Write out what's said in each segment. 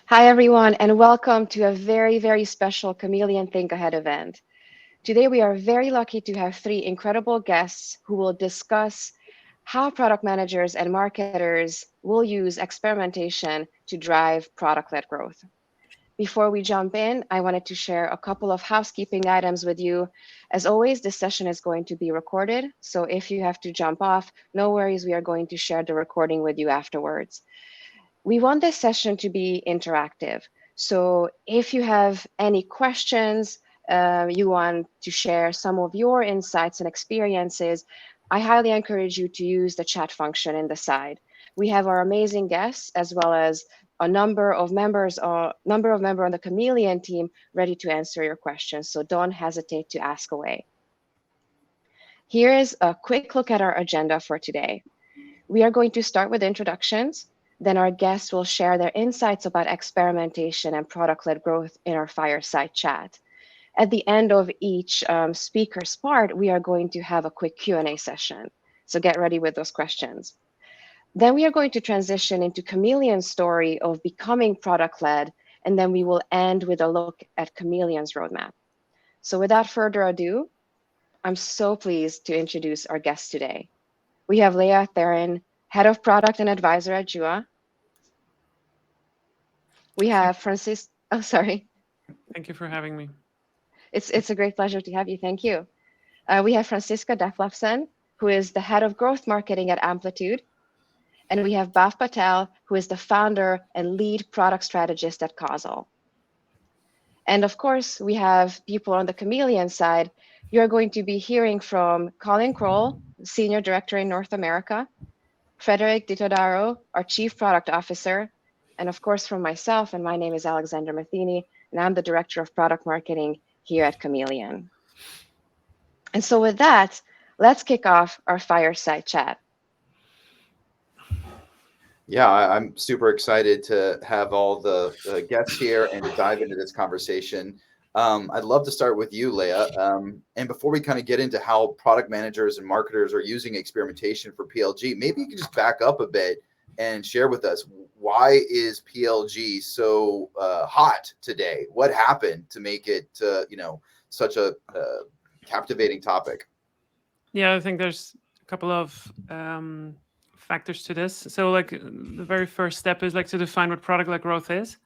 Hi, everyone, and welcome to a very, very special Chameleon Think Ahead event. Today, we are very lucky to have three incredible guests who will discuss how product managers and marketers will use experimentation to drive product led growth. Before we jump in, I wanted to share a couple of housekeeping items with you. As always, this session is going to be recorded. So if you have to jump off, no worries, we are going to share the recording with you afterwards. We want this session to be interactive. So if you have any questions, you want to share some of your insights and experiences, I highly encourage you to use the chat function in the side. We have our amazing guests as well as a number of members on the Chameleon team ready to answer your questions. So don't hesitate to ask away. Here is a quick look at our agenda for today. We are going to start with introductions. Then our guests will share their insights about experimentation and product-led growth in our fireside chat. At the end of each speaker's part, we are going to have a quick Q&A session. So get ready with those questions. Then we are going to transition into Chameleon's story of becoming product-led, and then we will end with a look at Chameleon's roadmap. So without further ado, I'm so pleased to introduce our guests today. We have Leah Tharin, Head of Product and Advisor at Jua. We have Francis. Oh, sorry. Thank you for having me. It's a great pleasure to have you. Thank you. We have Franciska Dethlefsen, who is the Head of Growth Marketing at Amplitude. And we have Bhavik Patel, who is the founder and lead product strategist at Causal. And of course, we have people on the Chameleon side. You're going to be hearing from Colin Kroll, Senior Director in North America, Frederic Ditodaro, our Chief Product Officer, and of course from myself, and my name is Alexandra Matheny, and I'm the Director of Product Marketing here at Chameleon. And so with that, let's kick off our fireside chat. Yeah, I'm super excited to have all the guests here and to dive into this conversation. I'd love to start with you, Leah. And before we kind of get into how product managers and marketers are using experimentation for PLG, maybe you could just back up a bit and share with us, why is PLG so hot today? What happened to make it, such a captivating topic? Yeah, I think there's a couple of factors to this. So like the very first step is like to define what product-led growth is.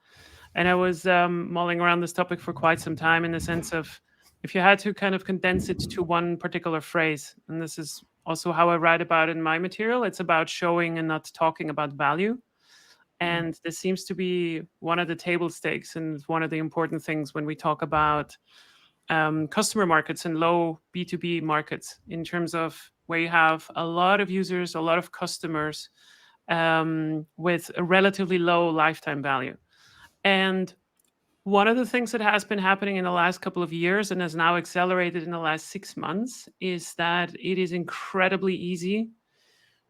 And I was mulling around this topic for quite some time in the sense of if you had to kind of condense it to one particular phrase, and this is also how I write about it in my material, it's about showing and not talking about value. And this seems to be one of the table stakes and one of the important things when we talk about customer markets and low B2B markets, in terms of where you have a lot of users, a lot of customers with a relatively low lifetime value. And one of the things that has been happening in the last couple of years and has now accelerated in the last 6 months is that it is incredibly easy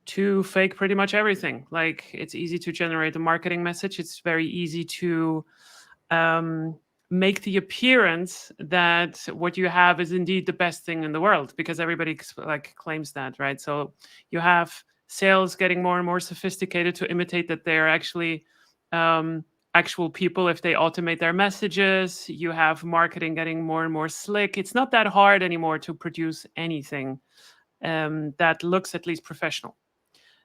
to fake pretty much everything. Like it's easy to generate a marketing message. It's very easy to make the appearance that what you have is indeed the best thing in the world, because everybody like claims that, right? So you have sales getting more and more sophisticated to imitate that they're actually actual people if they automate their messages. You have marketing getting more and more slick. It's not that hard anymore to produce anything that looks at least professional.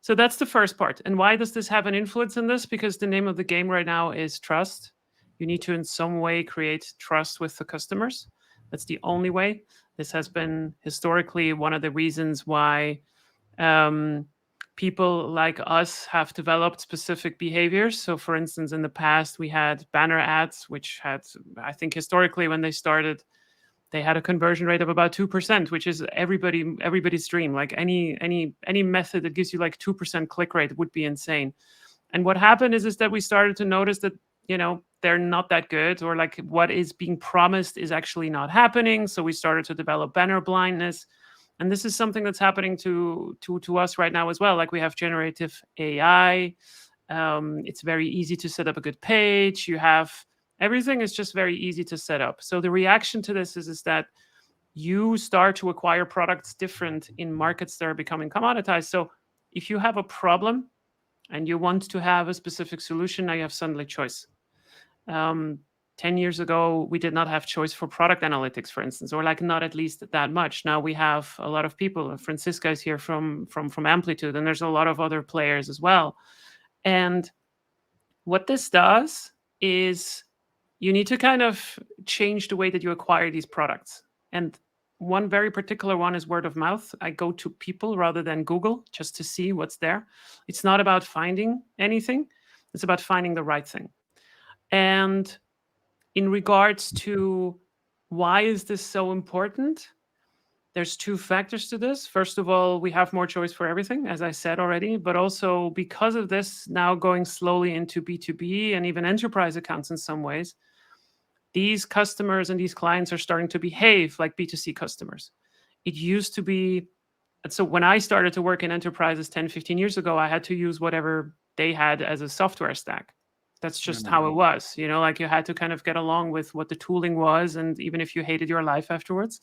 So that's the first part. And why does this have an influence in this? Because the name of the game right now is trust. You need to in some way create trust with the customers. That's the only way. This has been historically one of the reasons why people like us have developed specific behaviors. So for instance, in the past, we had banner ads, which had, I think historically when they started, they had a conversion rate of about 2%, which is everybody's dream. Like any method that gives you like 2% click rate would be insane. And what happened is that we started to notice that, they're not that good, or like what is being promised is actually not happening. So we started to develop banner blindness. And this is something that's happening to us right now as well. Like we have generative AI. It's very easy to set up a good page. Everything is just very easy to set up. So the reaction to this is that you start to acquire products different in markets that are becoming commoditized. So if you have a problem and you want to have a specific solution, now you have suddenly choice. 10 years ago, we did not have choice for product analytics, for instance, or like not at least that much. Now we have a lot of people. Franciska is here from Amplitude, and there's a lot of other players as well. And what this does is you need to kind of change the way that you acquire these products. And one very particular one is word of mouth. I go to people rather than Google just to see what's there. It's not about finding anything, it's about finding the right thing. And in regards to why is this so important, there's two factors to this. First of all, we have more choice for everything, as I said already, but also because of this now going slowly into B2B and even enterprise accounts in some ways, these customers and these clients are starting to behave like B2C customers. It used to be, so when I started to work in enterprises 10, 15 years ago, I had to use whatever they had as a software stack. That's just how it was, you know, like you had to kind of get along with what the tooling was. And even if you hated your life afterwards,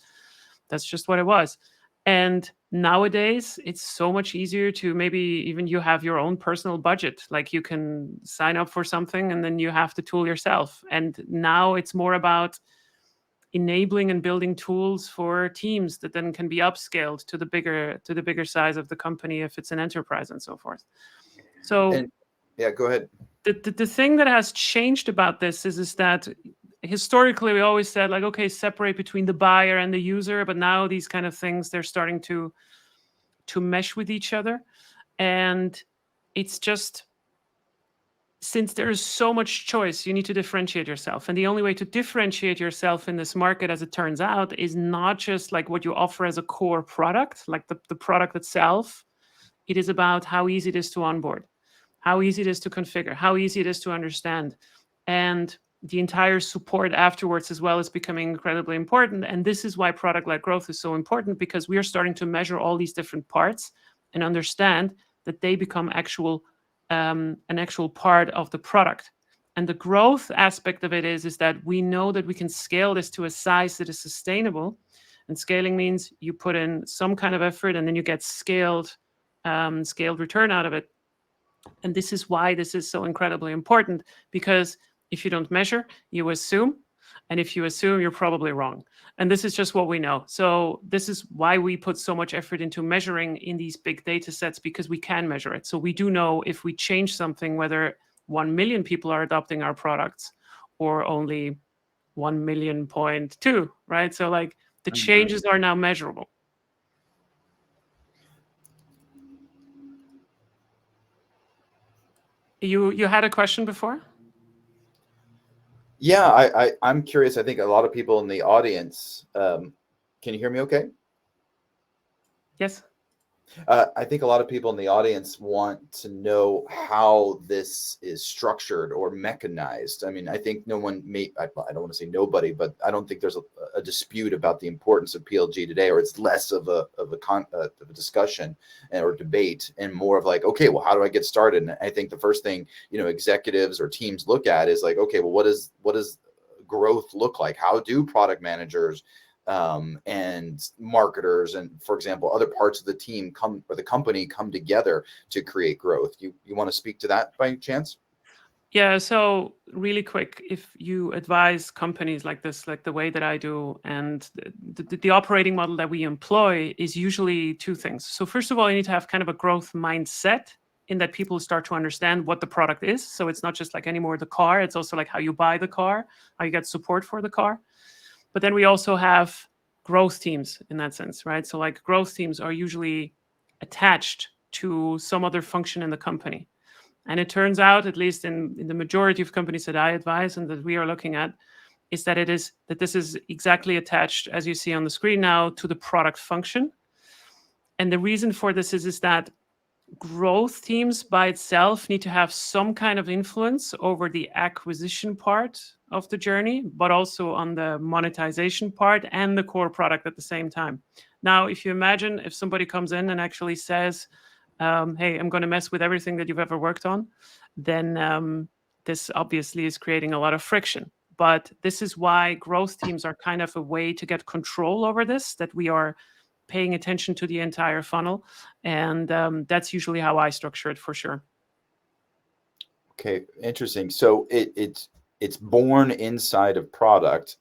that's just what it was. And nowadays, it's so much easier to maybe even you have your own personal budget. Like you can sign up for something and then you have the tool yourself. And now it's more about enabling and building tools for teams that then can be upscaled to the bigger size of the company if it's an enterprise and so forth. So And yeah, go ahead. The thing that has changed about this is that historically we always said like, okay, separate between the buyer and the user, but now these kind of things, they're starting to mesh with each other. And it's just, since there is so much choice, you need to differentiate yourself. And the only way to differentiate yourself in this market, as it turns out, is not just like what you offer as a core product, like the product itself. It is about how easy it is to onboard, how easy it is to configure, how easy it is to understand. And the entire support afterwards as well is becoming incredibly important. And this is why product-led growth is so important, because we are starting to measure all these different parts and understand that they become an actual part of the product. And the growth aspect of it is that we know that we can scale this to a size that is sustainable. And scaling means you put in some kind of effort and then you get scaled return out of it. And this is why this is so incredibly important, because if you don't measure, you assume. And if you assume, you're probably wrong. And this is just what we know. So this is why we put so much effort into measuring in these big data sets, because we can measure it. So we do know if we change something, whether 1 million people are adopting our products or only 1 million.2, right? So like the changes are now measurable. You had a question before? Yeah, I'm curious. I think a lot of people in the audience, can you hear me okay? Yes. I think a lot of people in the audience want to know how this is structured or mechanized. I mean, I think no one I don't want to say nobody, but I don't think there's a dispute about the importance of PLG today, or it's less of a discussion or debate and more of like, okay, well, how do I get started? And I think the first thing, executives or teams look at is like, okay, well, what does growth look like? How do product managers and marketers and, for example, other parts of the team or the company come together to create growth? You want to speak to that by chance? Yeah, so really quick, if you advise companies like this, like the way that I do, and the operating model that we employ is usually two things. So first of all, you need to have kind of a growth mindset, in that people start to understand what the product is. So it's not just like anymore the car, it's also like how you buy the car, how you get support for the car. But then we also have growth teams in that sense, right? So like growth teams are usually attached to some other function in the company. And it turns out, at least in the majority of companies that I advise and that we are looking at, is that this is exactly attached, as you see on the screen now, to the product function. And the reason for this is that growth teams by itself need to have some kind of influence over the acquisition part of the journey, but also on the monetization part and the core product at the same time. Now, if you imagine if somebody comes in and actually says, hey, I'm going to mess with everything that you've ever worked on, then this obviously is creating a lot of friction. But this is why growth teams are kind of a way to get control over this, that we are paying attention to the entire funnel. And that's usually how I structure it, for sure. Okay, interesting. So it's it's born inside of product,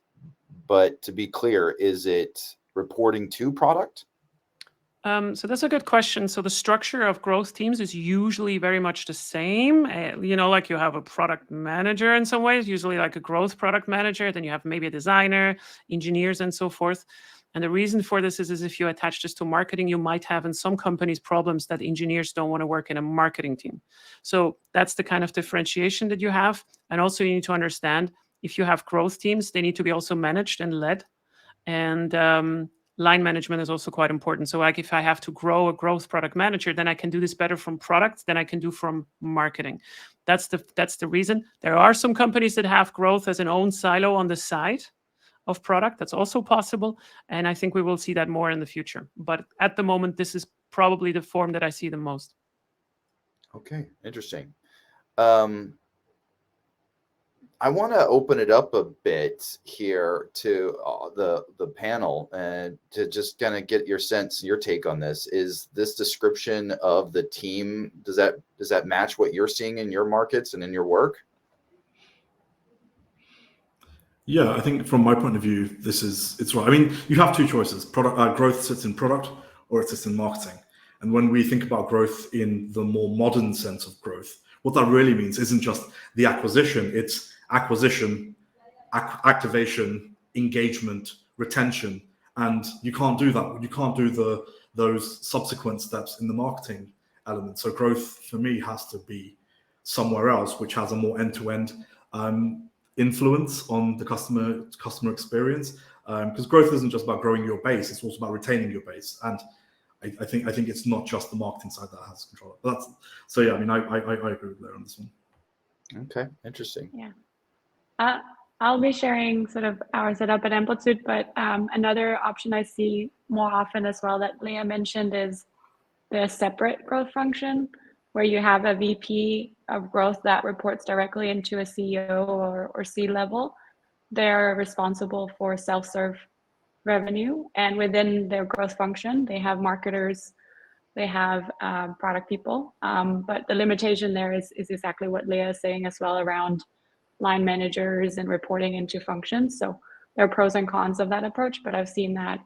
but to be clear, is it reporting to product? So that's a good question. So the structure of growth teams is usually very much the same. Like you have a product manager in some ways, usually like a growth product manager. Then you have maybe a designer, engineers, and so forth. And the reason for this is if you attach this to marketing, you might have in some companies problems that engineers don't want to work in a marketing team. So that's the kind of differentiation that you have. And also you need to understand if you have growth teams, they need to be also managed and led. And line management is also quite important. So like if I have to grow a growth product manager, then I can do this better from product than I can do from marketing. That's the reason. There are some companies that have growth as an own silo on the side of product. That's also possible. And I think we will see that more in the future. But at the moment, this is probably the form that I see the most. Okay, interesting. I want to open it up a bit here to the panel and to just kind of get your sense, your take on this. Is this description of the team, does that match what you're seeing in your markets and in your work? Yeah, I think from my point of view, it's right. I mean, you have two choices. Product growth sits in product or it sits in marketing. And when we think about growth in the more modern sense of growth, what that really means isn't just the acquisition, it's acquisition, activation, engagement, retention, and you can't do that. You can't do those subsequent steps in the marketing element. So growth for me has to be somewhere else, which has a more end-to-end influence on the customer experience. Because growth isn't just about growing your base; it's also about retaining your base. And I think it's not just the marketing side that has control. But I mean, I agree with Leah on this one. Okay, interesting. Yeah. I'll be sharing sort of our setup at Amplitude, but another option I see more often as well that Leah mentioned is the separate growth function, where you have a VP of growth that reports directly into a CEO or C-level. They're responsible for self-serve revenue, and within their growth function, they have marketers, they have product people, but the limitation there is exactly what Leah is saying as well around line managers and reporting into functions. So there are pros and cons of that approach, but I've seen that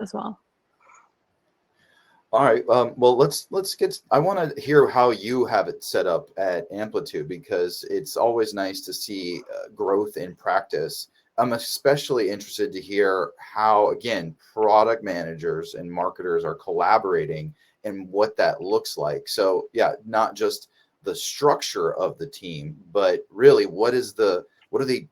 as well. All right. Well, let's get. I want to hear how you have it set up at Amplitude, because it's always nice to see growth in practice. I'm especially interested to hear how, again, product managers and marketers are collaborating and what that looks like. So, yeah, not just the structure of the team, but really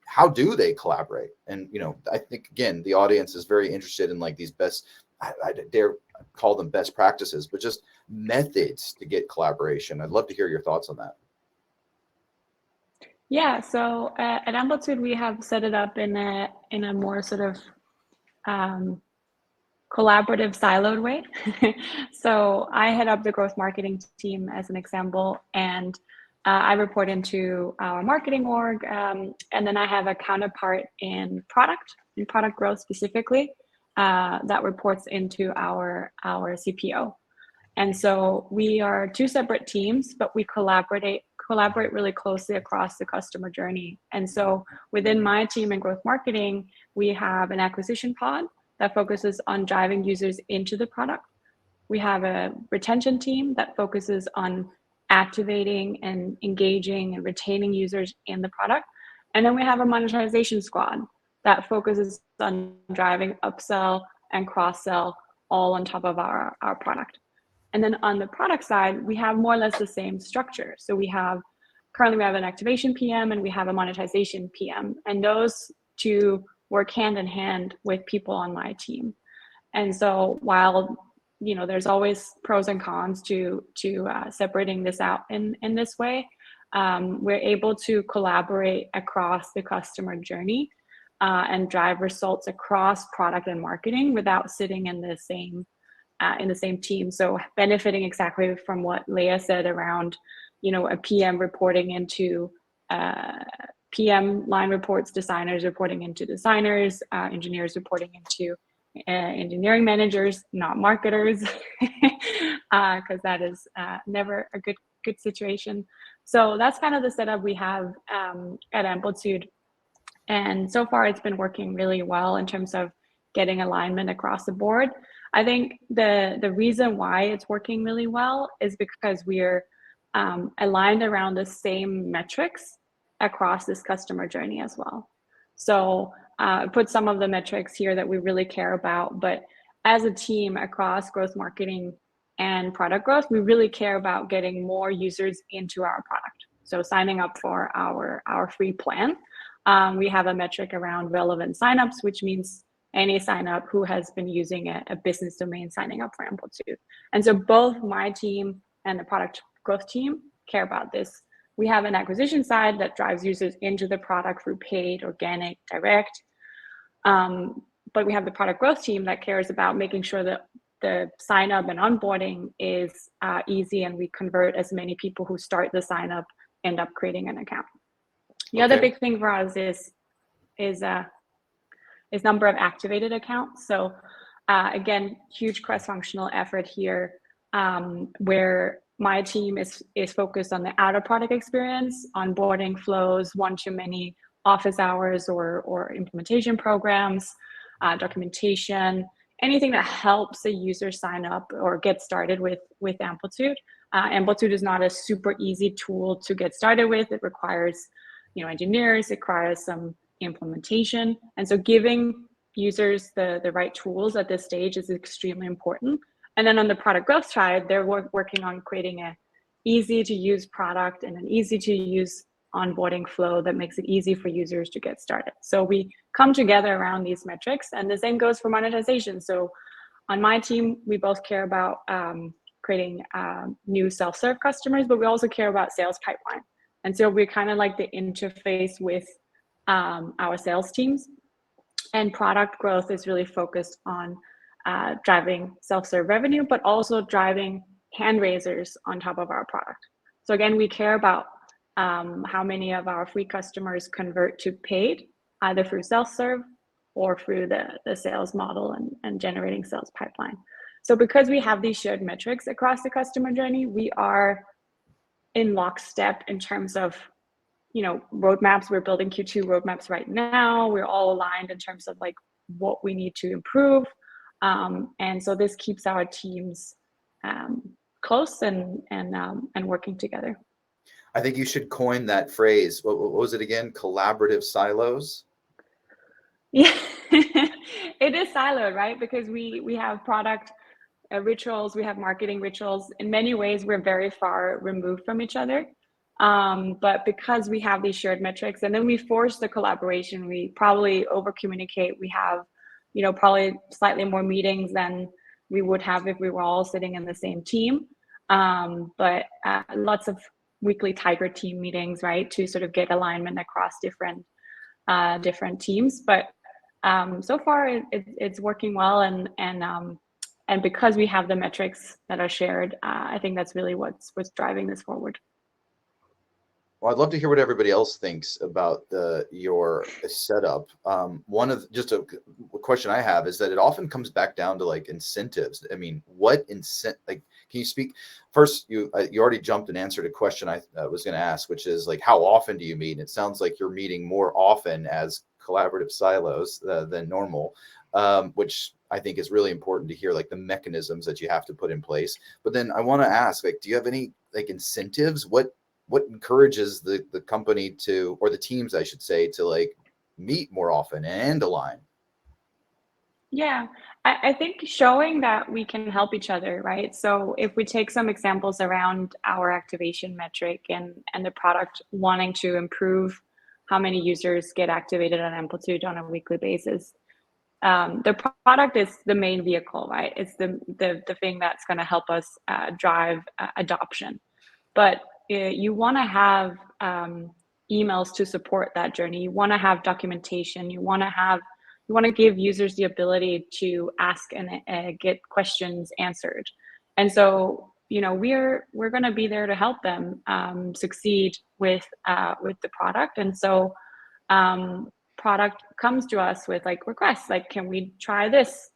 how do they collaborate? And, I think, again, the audience is very interested in like these best, I dare call them best practices, but just methods to get collaboration. I'd love to hear your thoughts on that. Yeah, so at Amplitude, we have set it up in a more sort of collaborative, siloed way. So I head up the growth marketing team as an example, and I report into our marketing org, and then I have a counterpart in product growth specifically, that reports into our CPO. And so we are two separate teams, but we collaborate really closely across the customer journey. And so within my team in growth marketing, we have an acquisition pod that focuses on driving users into the product. We have a retention team that focuses on activating and engaging and retaining users in the product. And then we have a monetization squad that focuses on driving upsell and cross-sell all on top of our product. And then on the product side, we have more or less the same structure. So currently we have an activation PM and we have a monetization PM. And those two work hand in hand with people on my team. And so while there's always pros and cons to separating this out in this way, we're able to collaborate across the customer journey and drive results across product and marketing without sitting in the same team. So benefiting exactly from what Leah said around, a PM reporting into PM line reports, designers reporting into designers, engineers reporting into engineering managers, not marketers, because that is never a good good situation. So that's kind of the setup we have at Amplitude. And so far, it's been working really well in terms of getting alignment across the board. I think the reason why it's working really well is because we're aligned around the same metrics across this customer journey as well. So I put some of the metrics here that we really care about, but as a team across growth marketing and product growth, we really care about getting more users into our product. So signing up for our free plan. We have a metric around relevant signups, which means any sign up who has been using a business domain signing up for Amplitude. And so both my team and the product growth team care about this. We have an acquisition side that drives users into the product through paid, organic, direct. But we have the product growth team that cares about making sure that the sign up and onboarding is easy, and we convert as many people who start the sign up end up creating an account. The other big thing for us is number of activated accounts. So again, huge cross-functional effort here, where my team is focused on the outer product experience, onboarding flows, one-to-many office hours or implementation programs, documentation, anything that helps a user sign up or get started with Amplitude. Amplitude is not a super easy tool to get started with. It requires engineers, it requires some implementation. And so giving users the right tools at this stage is extremely important. And then on the product growth side, they're working on creating an easy to use product and an easy to use onboarding flow that makes it easy for users to get started. So we come together around these metrics, and the same goes for monetization. So on my team, we both care about creating new self-serve customers, but we also care about sales pipeline. And so we're kind of like the interface with our sales teams, and product growth is really focused on driving self-serve revenue, but also driving hand raisers on top of our product. So again, we care about how many of our free customers convert to paid, either through self-serve or through the sales model and generating sales pipeline. So because we have these shared metrics across the customer journey, we are in lockstep in terms of roadmaps. We're building Q2 roadmaps right now. We're all aligned in terms of like what we need to improve. And so this keeps our teams close and working together. I think you should coin that phrase. What was it again? Collaborative silos? Yeah, it is siloed, right? Because we have product rituals, we have marketing rituals. In many ways, we're very far removed from each other. But because we have these shared metrics, and then we force the collaboration, we probably over communicate. We have, probably slightly more meetings than we would have if we were all sitting in the same team. But lots of weekly Tiger team meetings, right, to sort of get alignment across different teams. But so far it's working well, and because we have the metrics that are shared, I think that's really what's driving this forward. Well, I'd love to hear what everybody else thinks about your setup. One of just a question I have is that it often comes back down to like incentives. I mean, what can you speak first? You already jumped and answered a question I was going to ask, which is like, how often do you meet? And it sounds like you're meeting more often as collaborative silos than normal, which I think is really important to hear, like the mechanisms that you have to put in place. But then I want to ask, like, do you have any like incentives? What encourages the company to, or the teams, I should say, to like meet more often and align? Yeah, I think showing that we can help each other, right? So if we take some examples around our activation metric and the product wanting to improve how many users get activated on Amplitude on a weekly basis, the product is the main vehicle, right? It's the thing that's going to help us drive adoption. But you want to have emails to support that journey. You want to have documentation. You want to give users the ability to ask and get questions answered. And so, we're going to be there to help them succeed with the product. And so, product comes to us with like requests, like, can we try this?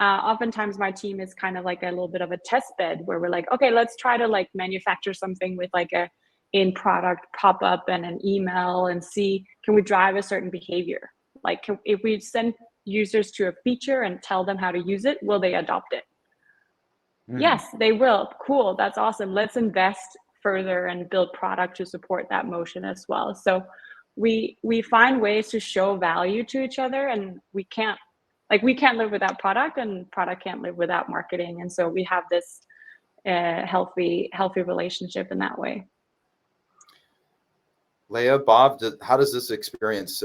Oftentimes my team is kind of like a little bit of a test bed where we're like, okay, let's try to like manufacture something with like a in product pop-up and an email and see, can we drive a certain behavior? Like if we send users to a feature and tell them how to use it, will they adopt it? Yes, they will. Cool. That's awesome. Let's invest further and build product to support that motion as well. So we find ways to show value to each other, and we can't live without product, and product can't live without marketing. And so we have this healthy relationship in that way. Leah, Bob, how does this experience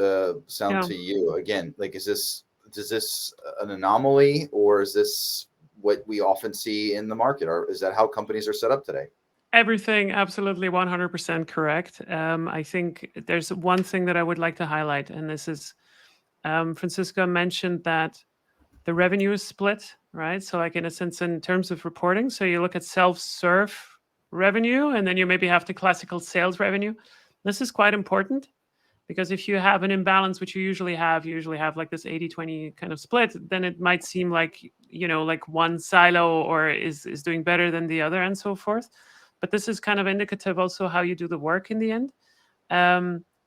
sound to you? Again, like, is this an anomaly, or is this what we often see in the market, or is that how companies are set up today? Everything absolutely 100% correct. I think there's one thing that I would like to highlight, and this is Franciska mentioned that the revenue is split, right? So like in a sense, in terms of reporting, so you look at self-serve revenue, and then you maybe have the classical sales revenue. This is quite important, because if you have an imbalance, which you usually have like this 80-20 kind of split, then it might seem like, like one silo or is doing better than the other and so forth. But this is kind of indicative also how you do the work in the end.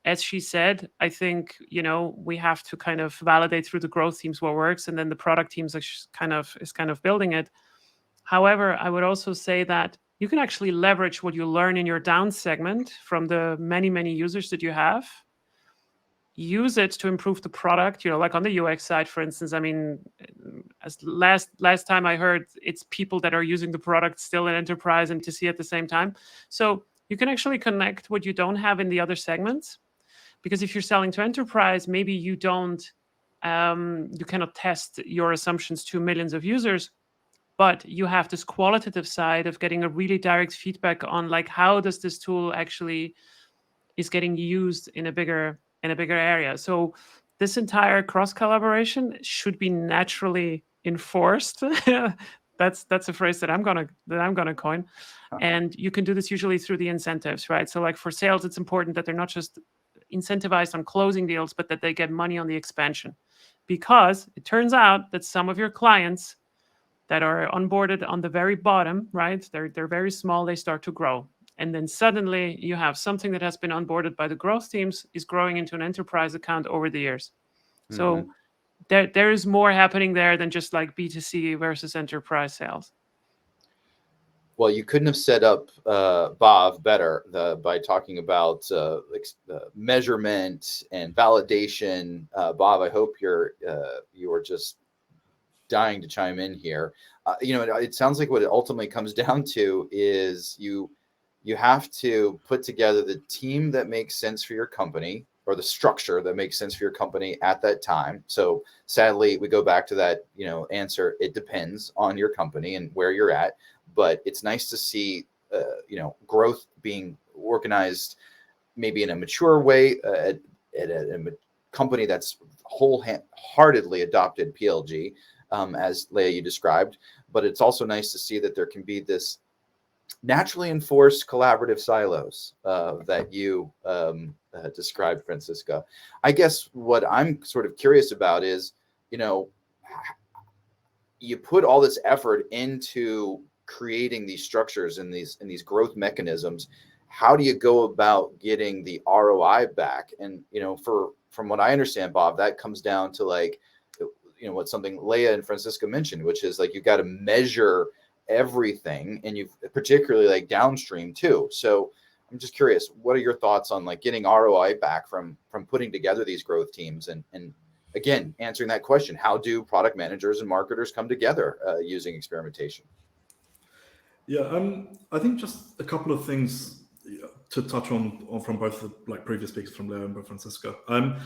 As she said, I think, we have to kind of validate through the growth teams what works, and then the product teams is kind of building it. However, I would also say that you can actually leverage what you learn in your down segment from the many, many users that you have. Use it to improve the product, like on the UX side, for instance. I mean, as last time I heard, it's people that are using the product still in enterprise and TC at the same time. So you can actually connect what you don't have in the other segments, because if you're selling to enterprise, maybe you don't, you cannot test your assumptions to millions of users, but you have this qualitative side of getting a really direct feedback on like, how does this tool actually is getting used in a bigger area. So this entire cross collaboration should be naturally enforced. That's a phrase that I'm gonna coin. And you can do this usually through the incentives, right? So like for sales, it's important that they're not just incentivized on closing deals, but that they get money on the expansion, because it turns out that some of your clients that are onboarded on the very bottom, right? They're very small, they start to grow. And then suddenly you have something that has been onboarded by the growth teams is growing into an enterprise account over the years. So there is more happening there than just like B2C versus enterprise sales. Well, you couldn't have set up Bob better by talking about measurement and validation. Bob, I hope you are just dying to chime in here. It sounds like what it ultimately comes down to is you have to put together the team that makes sense for your company, or the structure that makes sense for your company at that time. So sadly, we go back to that, answer. It depends on your company and where you're at, but it's nice to see, growth being organized maybe in a mature way at a company that's wholeheartedly adopted PLG, as Leah, you described. But it's also nice to see that there can be this naturally enforced collaborative silos that you described, Franciska. I guess what I'm sort of curious about is, you put all this effort into creating these structures and these growth mechanisms. How do you go about getting the ROI back? And from what I understand, Bob, that comes down to like, what something Leah and Franciska mentioned, which is like, you've got to measure everything, and you've particularly like downstream too. So I'm just curious, what are your thoughts on like getting ROI back from putting together these growth teams, and again, answering that question, how do product managers and marketers come together using experimentation? Yeah, I think just a couple of things to touch on from both the previous speakers, from Leah and Franciska. I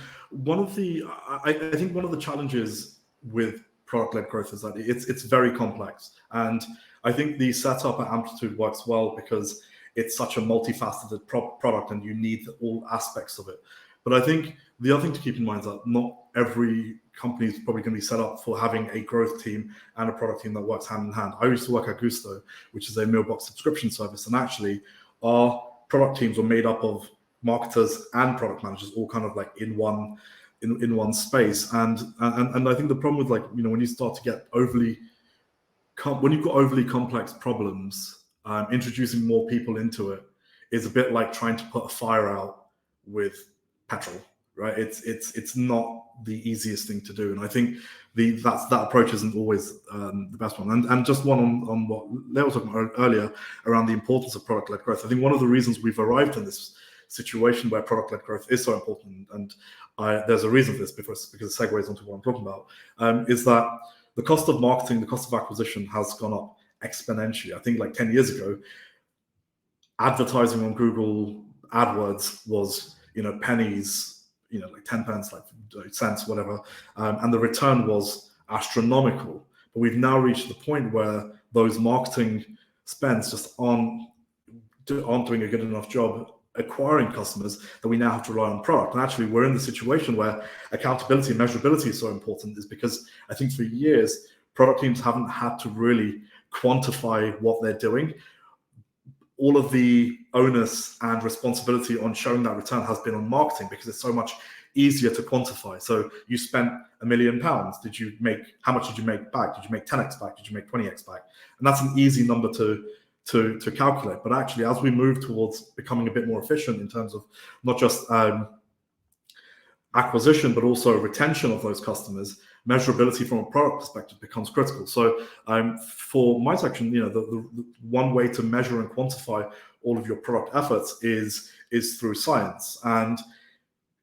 think one of the challenges with product-led growth is that it's very complex, and I think the setup at Amplitude works well because it's such a multifaceted product, and you need all aspects of it. But I think the other thing to keep in mind is that not every company is probably going to be set up for having a growth team and a product team that works hand in hand. I used to work at Gusto, which is a mailbox subscription service, and actually our product teams were made up of marketers and product managers, all kind of like in one in one space. And I think the problem with, like, when you start to get when you've got overly complex problems, introducing more people into it is a bit like trying to put a fire out with petrol, right? It's not the easiest thing to do, and I think that approach isn't always the best one. And just one on what Leah was talking about earlier around the importance of product-led growth. I think one of the reasons we've arrived in this situation where product-led growth is so important, and there's a reason for this because it segues onto what I'm talking about, is that the cost of marketing, the cost of acquisition has gone up exponentially. I think like 10 years ago, advertising on Google AdWords was, pennies, like 10 pence, like cents, whatever. And the return was astronomical. But we've now reached the point where those marketing spends just aren't doing a good enough job acquiring customers, that we now have to rely on product. And actually, we're in the situation where accountability and measurability is so important, is because I think for years, product teams haven't had to really quantify what they're doing. All of the onus and responsibility on showing that return has been on marketing, because it's so much easier to quantify. So you spent £1 million. How much did you make back? Did you make 10x back? Did you make 20x back? And that's an easy number to calculate. But actually, as we move towards becoming a bit more efficient in terms of not just acquisition, but also retention of those customers, measurability from a product perspective becomes critical. So for my section, the one way to measure and quantify all of your product efforts is through science. And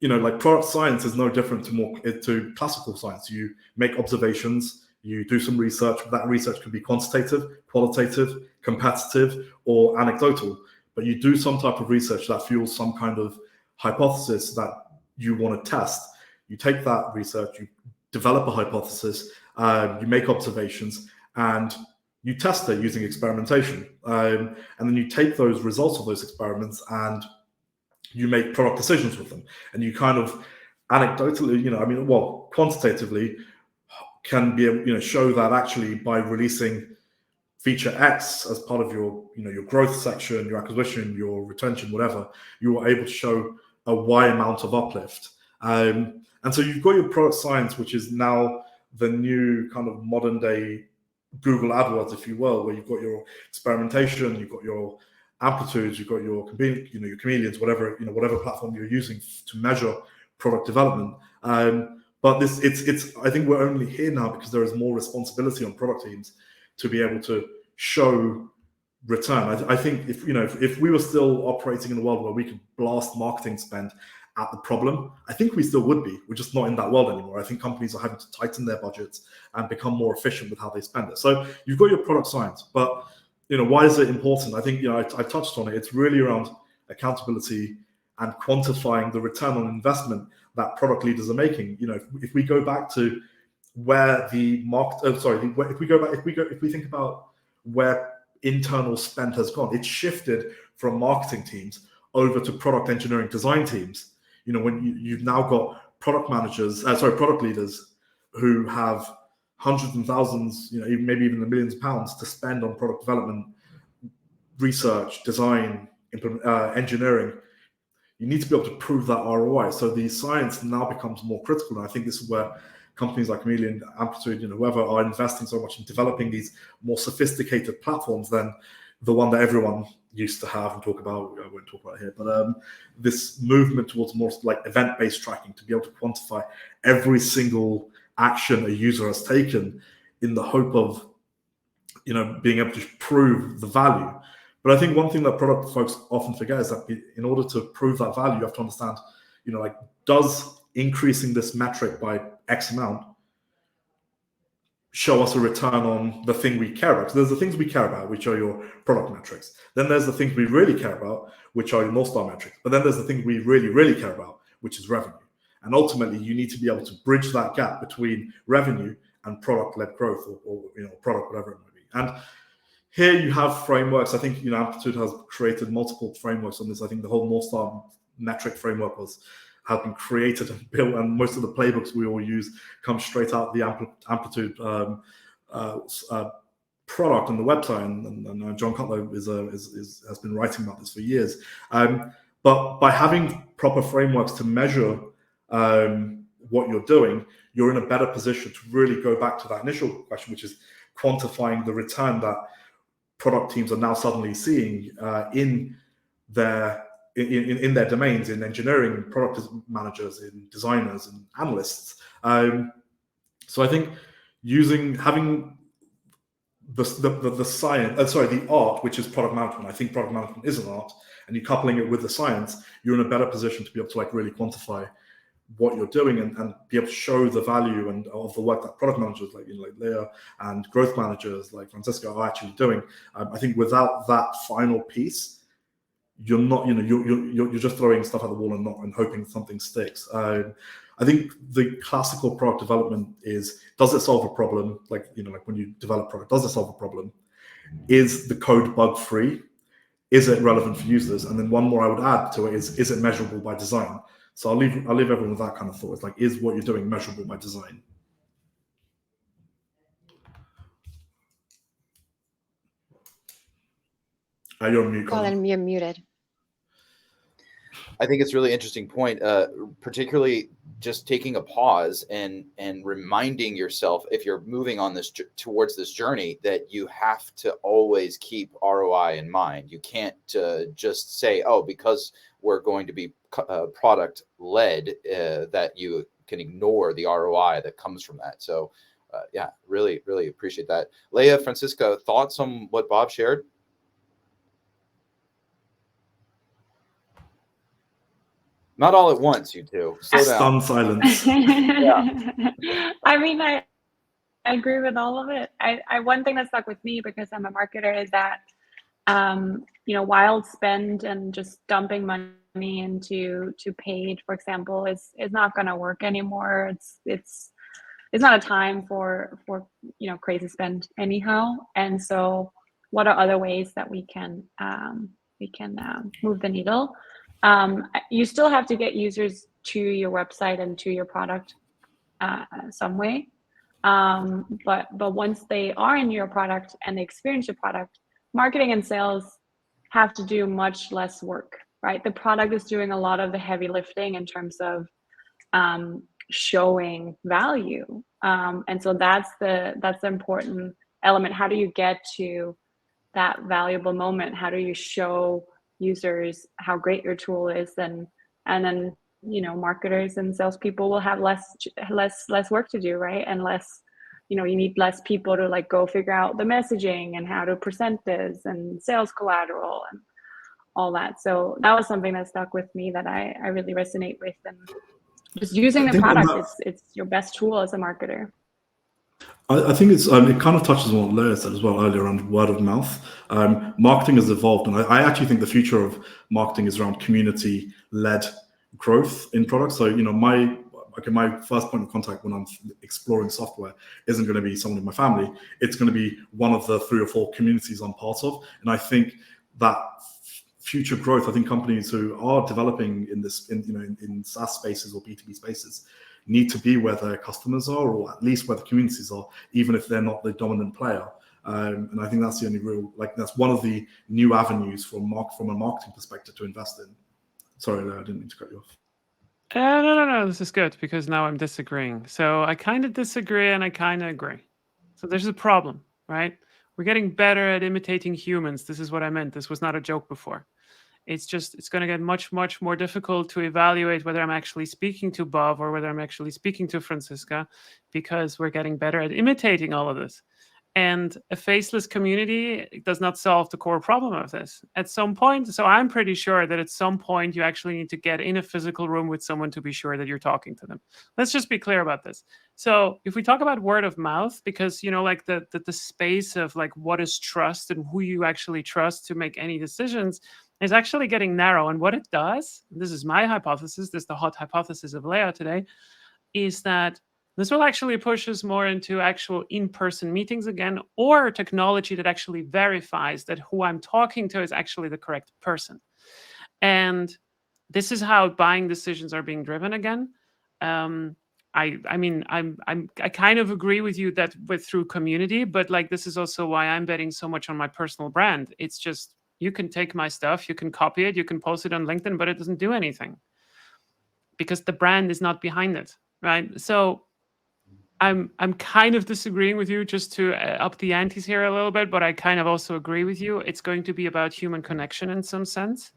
like product science is no different to classical science. You make observations, you do some research. That research can be quantitative, qualitative, competitive, or anecdotal. But you do some type of research that fuels some kind of hypothesis that you want to test. You take that research, you develop a hypothesis, you make observations, and you test it using experimentation. And then you take those results of those experiments and you make product decisions with them. And you kind of anecdotally, quantitatively can be show that actually by releasing feature X as part of your growth section, your acquisition, your retention, whatever, you are able to show a Y amount of uplift. And so you've got your product science, which is now the new kind of modern day Google AdWords, if you will, where you've got your experimentation, you've got your amplitudes, you've got your your chameleons, whatever platform you're using to measure product development. But it's I think we're only here now because there is more responsibility on product teams to be able to show return. I think if we were still operating in a world where we could blast marketing spend at the problem, I think we still would be. We're just not in that world anymore. I think companies are having to tighten their budgets and become more efficient with how they spend it. So you've got your product science, but why is it important? I think I touched on it. It's really around accountability and quantifying the return on investment that product leaders are making. If we go back to where the if we think about where internal spend has gone, it's shifted from marketing teams over to product engineering design teams. When you've now got product leaders who have hundreds and thousands, maybe even the millions of pounds to spend on product development, research, design, engineering. You need to be able to prove that ROI. So the science now becomes more critical. And I think this is where companies like Kameleoon, Amplitude, whoever are investing so much in developing these more sophisticated platforms than the one that everyone used to have and talk about. I won't talk about it here, but this movement towards more like event-based tracking to be able to quantify every single action a user has taken in the hope of, being able to prove the value. But I think one thing that product folks often forget is that in order to prove that value, you have to understand, does increasing this metric by X amount show us a return on the thing we care about? So there's the things we care about, which are your product metrics. Then there's the things we really care about, which are your North Star metrics. But then there's the thing we really, really care about, which is revenue. And ultimately, you need to be able to bridge that gap between revenue and product-led growth, or product, whatever it might be. And here you have frameworks. I think Amplitude has created multiple frameworks on this. I think the whole North Star metric framework has been created and built, and most of the playbooks we all use come straight out of the Amplitude product on the website. And John Cutler has been writing about this for years. But by having proper frameworks to measure what you're doing, you're in a better position to really go back to that initial question, which is quantifying the return that product teams are now suddenly seeing in their domains, in engineering, product managers, in designers and analysts. So I think having the science, the art, which is product management. I think product management is an art, and you're coupling it with the science, you're in a better position to be able to like really quantify what you're doing and be able to show the value and of the work that product managers like Leah and growth managers like Franciska are actually doing. I think without that final piece, you're not, you're just throwing stuff at the wall and hoping something sticks. I think the classical product development is, does it solve a problem? Like when you develop product, does it solve a problem? Is the code bug free? Is it relevant for users? And then one more I would add to it is it measurable by design? So I'll leave everyone with that kind of thought. It's like, is what you're doing measurable by design? You're on mute, Colin, you're muted. I think it's a really interesting point, particularly just taking a pause and reminding yourself, if you're moving on towards this journey, that you have to always keep ROI in mind. You can't just say, oh, because we're going to be product led, that you can ignore the ROI that comes from that. So yeah, really, really appreciate that. Leah, Franciska, thoughts on what Bob shared? Not all at once, you two. Slow down. Stunned silence. I mean, I agree with all of it. I one thing that stuck with me, because I'm a marketer, is that wild spend and just dumping money into paid, for example, is not going to work anymore. It's not a time for crazy spend anyhow. And so, what are other ways that we can move the needle? You still have to get users to your website and to your product some way. But once they are in your product and they experience your product, marketing and sales have to do much less work, right? The product is doing a lot of the heavy lifting in terms of showing value. And so that's the important element. How do you get to that valuable moment? How do you show users how great your tool is? And then marketers and salespeople will have less work to do, right? And less, you need less people to like go figure out the messaging and how to present this and sales collateral and all that. So that was something that stuck with me, that I really resonate with. And just using the product, it's your best tool as a marketer. I think it's it kind of touches on what Leah said as well earlier around word of mouth. Marketing has evolved, and I actually think the future of marketing is around community-led growth in products. So my first point of contact when I'm exploring software isn't going to be someone in my family. It's going to be one of the 3 or 4 communities I'm part of. And I think that future growth, I think companies who are developing in this, in SaaS spaces or B2B spaces, need to be where their customers are, or at least where the communities are, even if they're not the dominant player. And I think that's the only real, that's one of the new avenues from a marketing perspective to invest in. Sorry, Leah, I didn't mean to cut you off. No. This is good, because now I'm disagreeing. So I kind of disagree and I kind of agree. So there's a problem, right? We're getting better at imitating humans. This is what I meant. This was not a joke before. It's going to get much, much more difficult to evaluate whether I'm actually speaking to Bob or whether I'm actually speaking to Franciska, because we're getting better at imitating all of this. And a faceless community does not solve the core problem of this. At some point, so I'm pretty sure that at some point you actually need to get in a physical room with someone to be sure that you're talking to them. Let's just be clear about this. So if we talk about word of mouth, because the space of like what is trust and who you actually trust to make any decisions is actually getting narrow. And what it does, this is my hypothesis, this is the hot hypothesis of Leah today, is that this will actually push us more into actual in-person meetings again, or technology that actually verifies that who I'm talking to is actually the correct person. And this is how buying decisions are being driven again. I kind of agree with you that through community, but this is also why I'm betting so much on my personal brand. It's just, you can take my stuff, you can copy it, you can post it on LinkedIn, but it doesn't do anything because the brand is not behind it. right? So I'm kind of disagreeing with you, just to up the antes here a little bit, but I kind of also agree with you. It's going to be about human connection in some sense.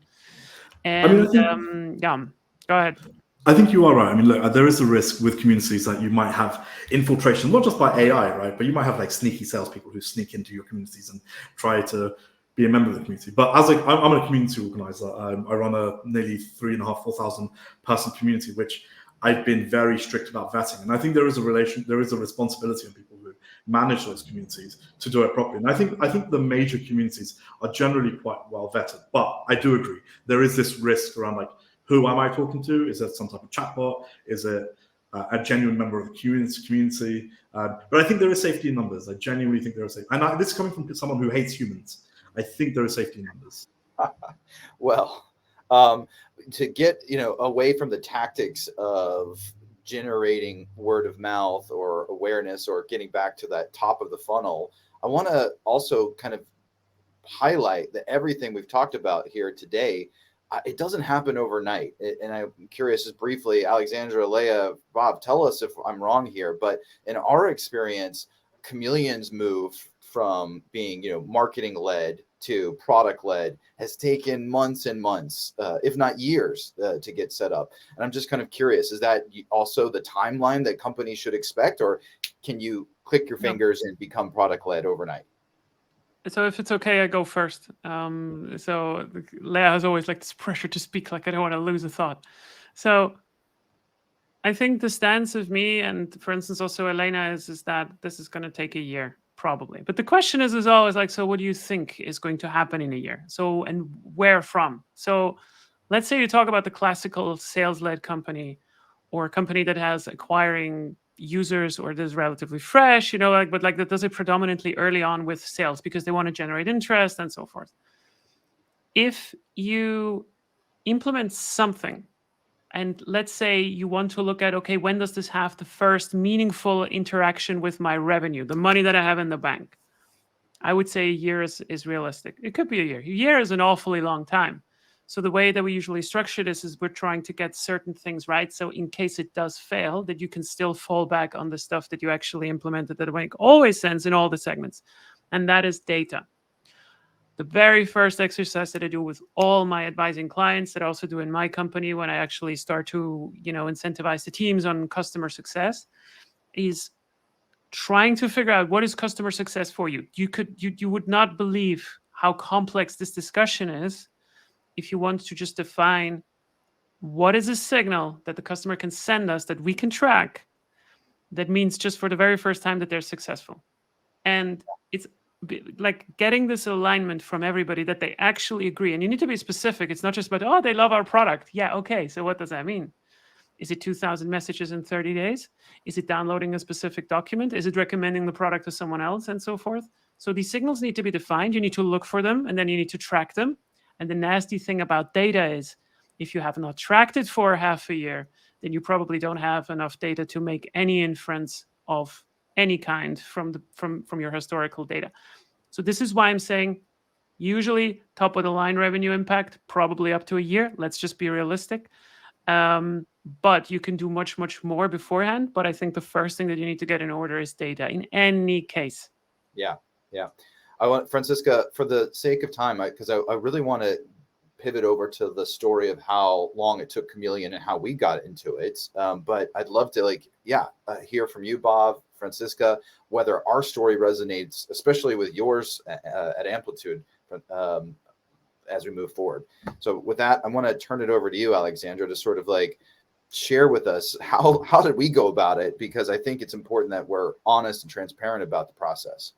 I mean, And yeah, go ahead. I think you are right. I mean, look, there is a risk with communities that you might have infiltration, not just by AI, right? But you might have like sneaky salespeople who sneak into your communities and try to be a member of the community. But as I'm a community organizer. I run a nearly 3,500, 4,000 person community, which I've been very strict about vetting. And I think there is a responsibility on people who manage those communities to do it properly. And I think the major communities are generally quite well vetted. But I do agree there is this risk around like, who am I talking to? Is it some type of chatbot? Is it a genuine member of the community? But I think there is safety in numbers. I genuinely think there is safety. And this is coming from someone who hates humans. I think there is safety in numbers. Well, to get away from the tactics of generating word of mouth or awareness or getting back to that top of the funnel, I want to also kind of highlight that everything we've talked about here today, it doesn't happen overnight. And I'm curious, just briefly, Alexandra, Leah, Bob, tell us if I'm wrong here, but in our experience, Kameleoon's move from being, marketing led to product led has taken months and months, if not years, to get set up. And I'm just kind of curious, is that also the timeline that companies should expect, or can you click your fingers and become product led overnight? So if it's okay, I go first. So Leah has always like this pressure to speak, like I don't want to lose a thought. So I think the stance of me and, for instance, also Elena is that this is going to take a year, probably. But the question is always like, so what do you think is going to happen in a year? So, and where from? So let's say you talk about the classical sales-led company, or a company that has acquiring users or that is relatively fresh, but that does it predominantly early on with sales because they want to generate interest and so forth. If you implement something, and let's say you want to look at, okay, when does this have the first meaningful interaction with my revenue, the money that I have in the bank? I would say a year is realistic. It could be a year. A year is an awfully long time. So the way that we usually structure this is we're trying to get certain things right. So in case it does fail, that you can still fall back on the stuff that you actually implemented that make always sense in all the segments. And that is data. The very first exercise that I do with all my advising clients, that I also do in my company when I actually start to, incentivize the teams on customer success, is trying to figure out what is customer success for you. You would not believe how complex this discussion is if you want to just define what is a signal that the customer can send us that we can track, that means just for the very first time that they're successful. And it's like getting this alignment from everybody that they actually agree. And you need to be specific. It's not just about, oh, they love our product. Yeah, okay. So what does that mean? Is it 2,000 messages in 30 days? Is it downloading a specific document? Is it recommending the product to someone else and so forth? So these signals need to be defined. You need to look for them, and then you need to track them. And the nasty thing about data is if you have not tracked it for half a year, then you probably don't have enough data to make any inference of any kind from your historical data. So this is why I'm saying usually top of the line revenue impact, probably up to a year. Let's just be realistic. But you can do much, much more beforehand. But I think the first thing that you need to get in order is data in any case. Yeah. I want, Franciska, for the sake of time, because I really want to pivot over to the story of how long it took Kameleoon and how we got into it. But I'd love to hear from you, Bob, Franciska, whether our story resonates, especially with yours at Amplitude, as we move forward. So with that, I want to turn it over to you, Alexandra, to sort of share with us how did we go about it? Because I think it's important that we're honest and transparent about the process.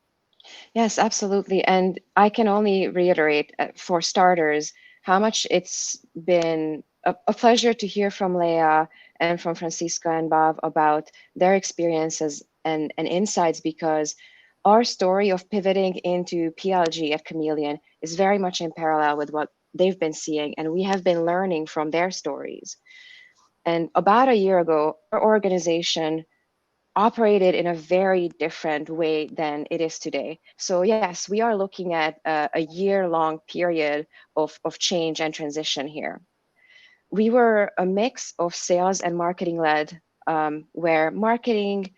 Yes, absolutely. And I can only reiterate, for starters, how much it's been a pleasure to hear from Leah and from Franciska and Bob about their experiences and insights, because our story of pivoting into PLG at Kameleoon is very much in parallel with what they've been seeing, and we have been learning from their stories. And about a year ago, our organization operated in a very different way than it is today. So yes, we are looking at a year-long period of change and transition here. We were a mix of sales and marketing-led where marketing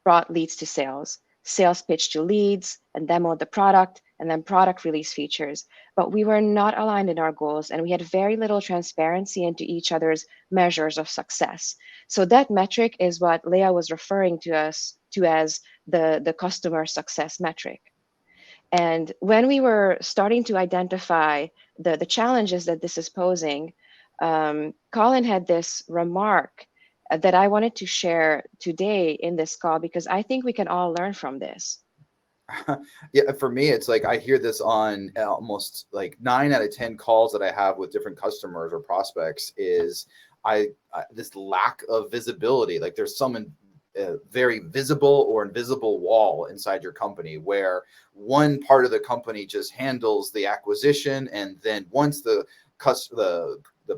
brought leads to sales, sales pitched to leads and demoed the product, and then product release features. But we were not aligned in our goals, and we had very little transparency into each other's measures of success. So that metric is what Leah was referring to us to as the customer success metric. And when we were starting to identify the challenges that this is posing, Colin had this remark that I wanted to share today in this call, because I think we can all learn from this. Yeah, for me, it's like I hear this on almost like 9 out of 10 calls that I have with different customers or prospects is this lack of visibility. Like there's some very visible or invisible wall inside your company where one part of the company just handles the acquisition, and then once the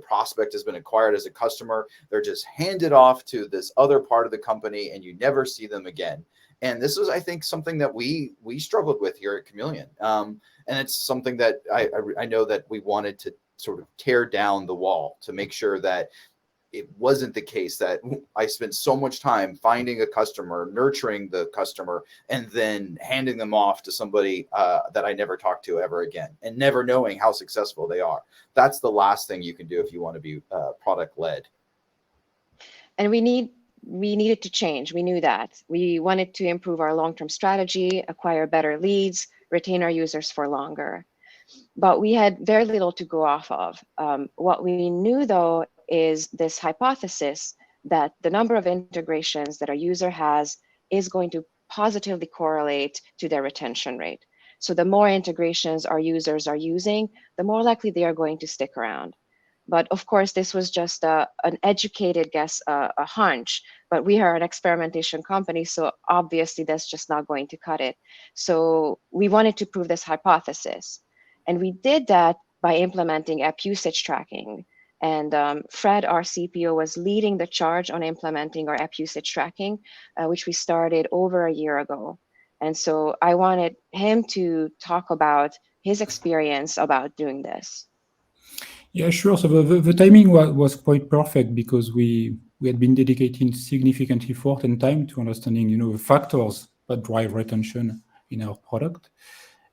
prospect has been acquired as a customer, they're just handed off to this other part of the company, and you never see them again. And this is, I think, something that we struggled with here at Kameleoon. And it's something that I know that we wanted to sort of tear down the wall to make sure that it wasn't the case that I spent so much time finding a customer, nurturing the customer, and then handing them off to somebody that I never talked to ever again, and never knowing how successful they are. That's the last thing you can do if you want to be product led. And we needed to change. We knew that. We wanted to improve our long-term strategy, acquire better leads, retain our users for longer. But we had very little to go off of. What we knew, though, is this hypothesis that the number of integrations that a user has is going to positively correlate to their retention rate. So the more integrations our users are using, the more likely they are going to stick around. But of course, this was just an educated guess, a hunch, but we are an experimentation company, so obviously that's just not going to cut it. So we wanted to prove this hypothesis. And we did that by implementing app usage tracking. And Fred, our CPO, was leading the charge on implementing our app usage tracking, which we started over a year ago. And so I wanted him to talk about his experience about doing this. Yeah, sure. So the timing was quite perfect because we had been dedicating significant effort and time to understanding, the factors that drive retention in our product.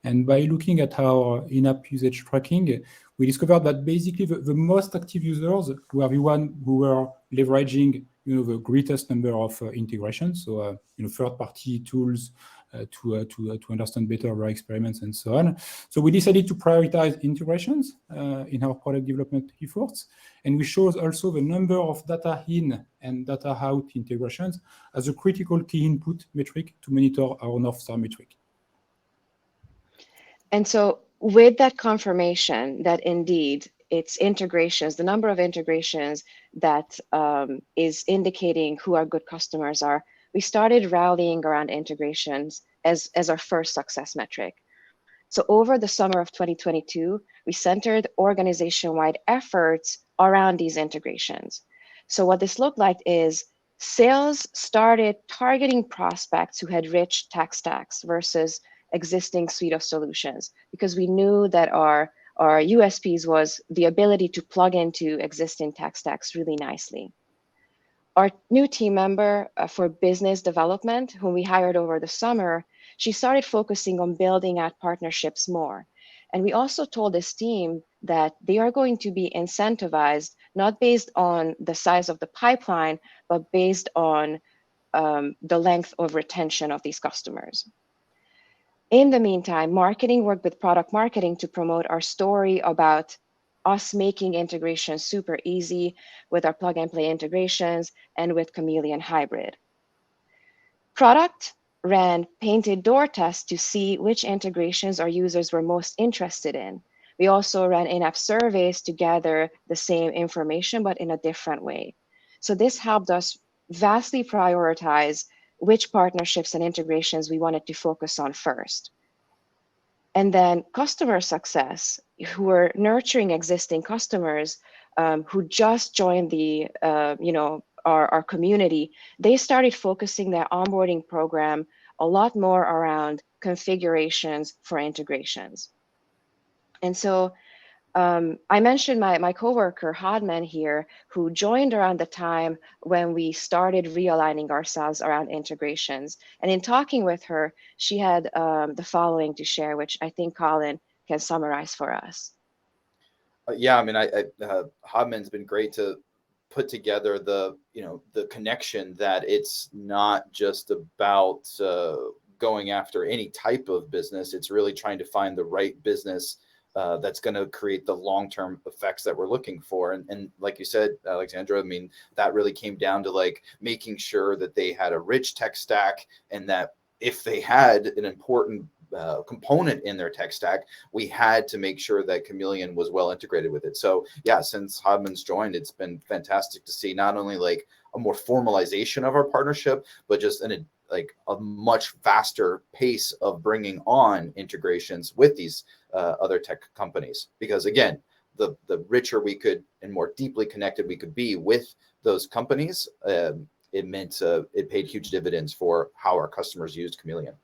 And by looking at our in-app usage tracking, we discovered that basically the most active users were the one who were leveraging, the greatest number of integrations. So, third-party tools to understand better our experiments and so on. So we decided to prioritize integrations in our product development efforts. And we chose also the number of data in and data out integrations as a critical key input metric to monitor our North Star metric. And so with that confirmation that indeed it's integrations, the number of integrations that is indicating who our good customers are, we started rallying around integrations as our first success metric. So over the summer of 2022, we centered organization-wide efforts around these integrations. So what this looked like is sales started targeting prospects who had rich tech stacks versus existing suite of solutions, because we knew that our USPs was the ability to plug into existing tech stacks really nicely. Our new team member for business development, whom we hired over the summer, she started focusing on building out partnerships more. And we also told this team that they are going to be incentivized, not based on the size of the pipeline, but based on the length of retention of these customers. In the meantime, marketing worked with product marketing to promote our story about us making integration super easy with our plug and play integrations and with Kameleoon Hybrid. Product ran painted door tests to see which integrations our users were most interested in. We also ran in-app surveys to gather the same information, but in a different way. So this helped us vastly prioritize which partnerships and integrations we wanted to focus on first. And then customer success, who were nurturing existing customers who just joined the, our community, they started focusing their onboarding program a lot more around configurations for integrations. And so I mentioned my coworker Hodman here, who joined around the time when we started realigning ourselves around integrations. And in talking with her, she had the following to share, which I think Colin can summarize for us. Yeah, I mean, Hodman's been great to put together the connection that it's not just about going after any type of business. It's really trying to find the right business that's going to create the long-term effects that we're looking for. And like you said, Alexandra, I mean, that really came down to like making sure that they had a rich tech stack, and that if they had an important component in their tech stack, we had to make sure that Kameleoon was well integrated with it. So yeah, since Hodman's joined, it's been fantastic to see not only like a more formalization of our partnership, but just a much faster pace of bringing on integrations with these other tech companies. Because again, the richer we could and more deeply connected we could be with those companies, it meant it paid huge dividends for how our customers used Kameleoon.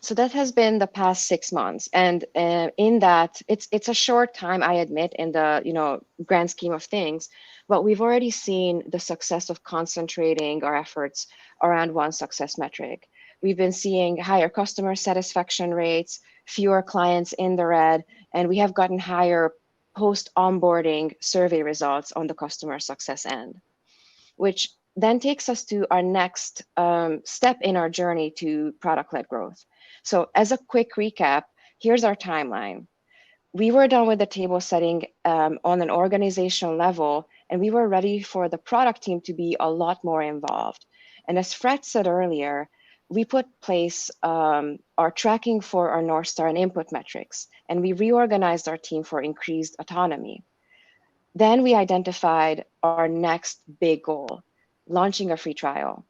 So that has been the past 6 months, and in that, it's a short time, I admit, in the grand scheme of things, but we've already seen the success of concentrating our efforts around one success metric. We've been seeing higher customer satisfaction rates, fewer clients in the red, and we have gotten higher post-onboarding survey results on the customer success end, which then takes us to our next step in our journey to product-led growth. So as a quick recap, here's our timeline. We were done with the table setting on an organizational level, and we were ready for the product team to be a lot more involved. And as Fred said earlier, we put place our tracking for our North Star and input metrics, and we reorganized our team for increased autonomy. Then we identified our next big goal, launching a free trial.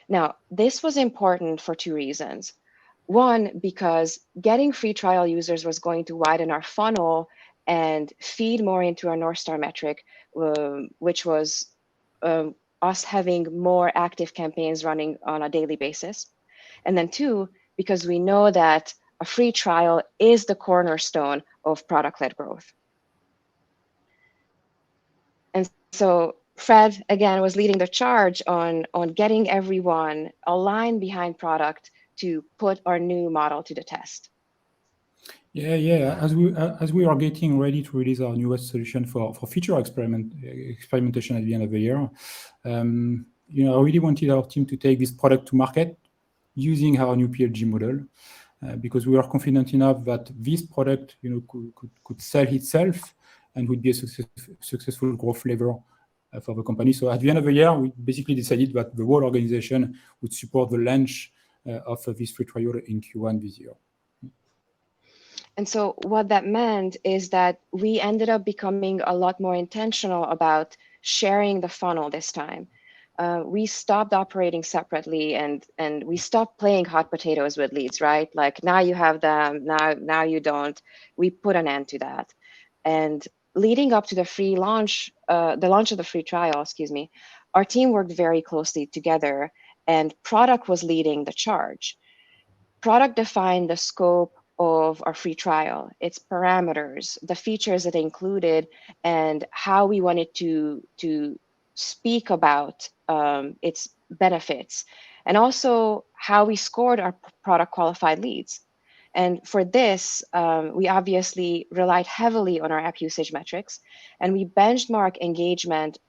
Now, this was important for 2 reasons. One, because getting free trial users was going to widen our funnel and feed more into our North Star metric, which was us having more active campaigns running on a daily basis. And then 2, because we know that a free trial is the cornerstone of product-led growth. And so Fred, again, was leading the charge on getting everyone aligned behind product to put our new model to the test. Yeah. As we are getting ready to release our newest solution for feature experimentation at the end of the year, I really wanted our team to take this product to market using our new PLG model, because we are confident enough that this product, could sell itself and would be a successful growth lever for the company. So at the end of the year, we basically decided that the whole organization would support the launch of this free trial in Q1 this year. And so what that meant is that we ended up becoming a lot more intentional about sharing the funnel this time. We stopped operating separately, and we stopped playing hot potatoes with leads, right? Like, now you have them, now you don't. We put an end to that. And leading up to the launch of the free trial, our team worked very closely together, and product was leading the charge. Product defined the scope of our free trial, its parameters, the features it included, and how we wanted to speak about its benefits, and also how we scored our product qualified leads. And for this, we obviously relied heavily on our app usage metrics, and we benchmark engagement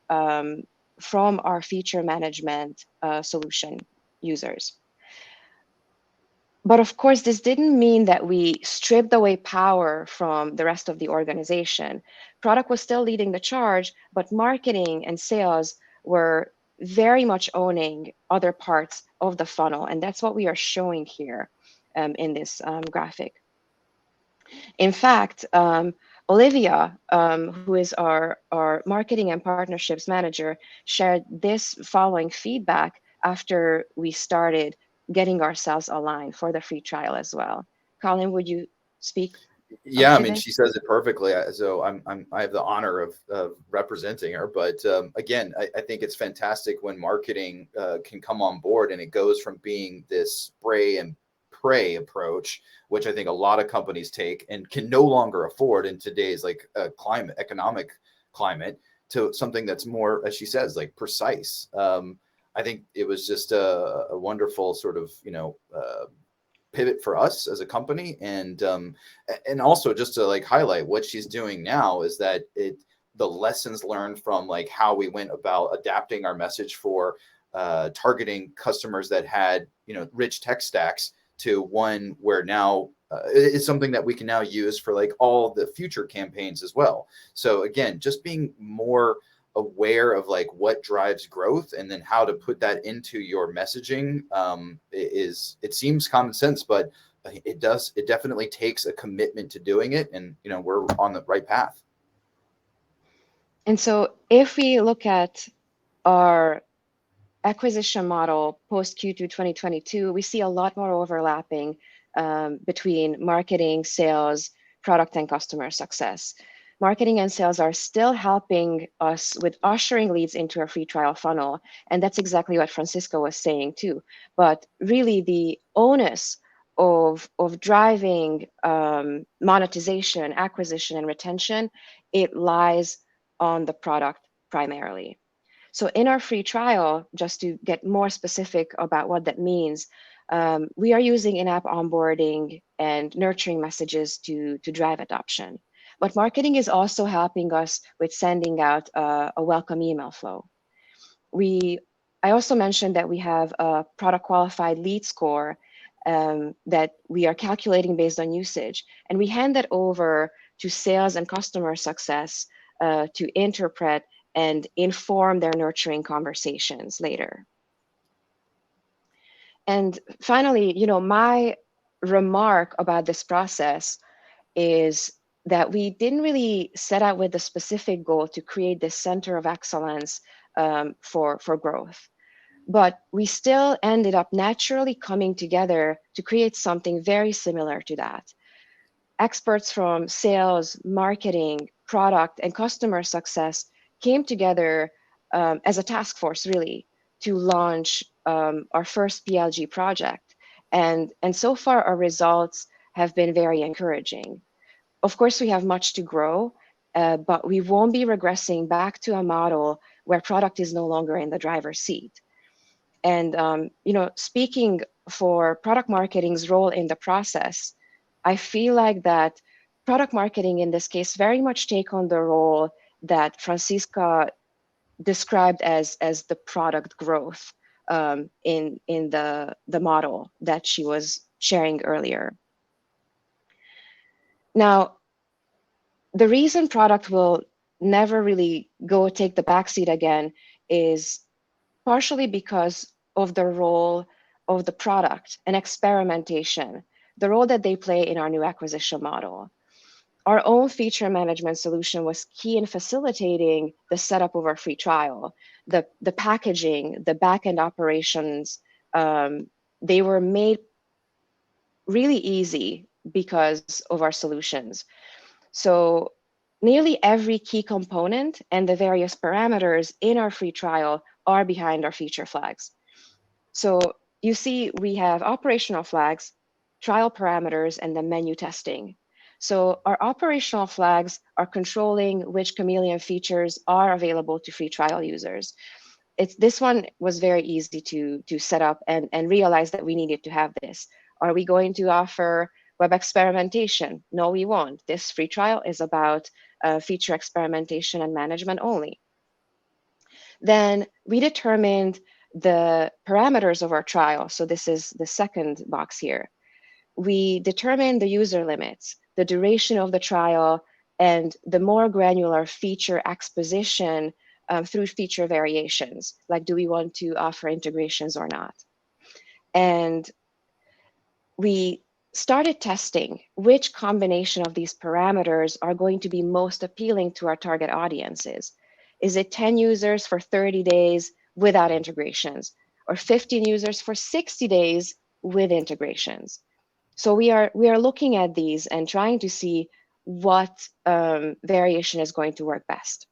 from our feature management solution users. But of course, this didn't mean that we stripped away power from the rest of the organization. Product was still leading the charge, but marketing and sales were very much owning other parts of the funnel. And that's what we are showing here in this graphic. In fact, Olivia, who is our marketing and partnerships manager, shared this following feedback after we started getting ourselves aligned for the free trial as well. Colin, would you speak? Yeah, I mean, she says it perfectly. So I have the honor of representing her. But again, I think it's fantastic when marketing can come on board, and it goes from being this spray and pray approach, which I think a lot of companies take and can no longer afford in today's like economic climate, to something that's more, as she says, like precise. I think it was just a wonderful sort of, pivot for us as a company. And also just to like highlight what she's doing now is that the lessons learned from like how we went about adapting our message for targeting customers that had, rich tech stacks, to one where now it's something that we can now use for like all the future campaigns as well. So again, just being more aware of like what drives growth and then how to put that into your messaging it seems common sense, but it definitely takes a commitment to doing it. And, we're on the right path. And so if we look at our acquisition model post Q2 2022, we see a lot more overlapping between marketing, sales, product, and customer success. Marketing and sales are still helping us with ushering leads into a free trial funnel. And that's exactly what Franciska was saying too. But really the onus of driving monetization, acquisition, and retention, it lies on the product primarily. So in our free trial, just to get more specific about what that means, we are using in-app onboarding and nurturing messages to drive adoption. But marketing is also helping us with sending out a welcome email flow. I also mentioned that we have a product qualified lead score that we are calculating based on usage. And we hand that over to sales and customer success to interpret and inform their nurturing conversations later. And finally, my remark about this process is that we didn't really set out with a specific goal to create this center of excellence for growth. But we still ended up naturally coming together to create something very similar to that. Experts from sales, marketing, product, and customer success came together as a task force, really, to launch our first PLG project. And so far, our results have been very encouraging. Of course, we have much to grow, but we won't be regressing back to a model where product is no longer in the driver's seat. And speaking for product marketing's role in the process, I feel like that product marketing in this case very much take on the role that Franciska described as the product growth in the model that she was sharing earlier. Now, the reason product will never really go take the backseat again is partially because of the role of the product and experimentation, the role that they play in our new acquisition model. Our own feature management solution was key in facilitating the setup of our free trial. The packaging, the backend operations, they were made really easy because of our solutions. So nearly every key component and the various parameters in our free trial are behind our feature flags. So you see, we have operational flags, trial parameters, and the menu testing. So our operational flags are controlling which Kameleoon features are available to free trial users. This one was very easy to set up and realize that we needed to have this. Are we going to offer web experimentation? No, we won't. This free trial is about feature experimentation and management only. Then we determined the parameters of our trial. So this is the second box here. We determined the user limits, the duration of the trial, and the more granular feature exposition through feature variations, like do we want to offer integrations or not? And we started testing which combination of these parameters are going to be most appealing to our target audiences. Is it 10 users for 30 days without integrations, or 15 users for 60 days with integrations? So we are looking at these and trying to see what variation is going to work best.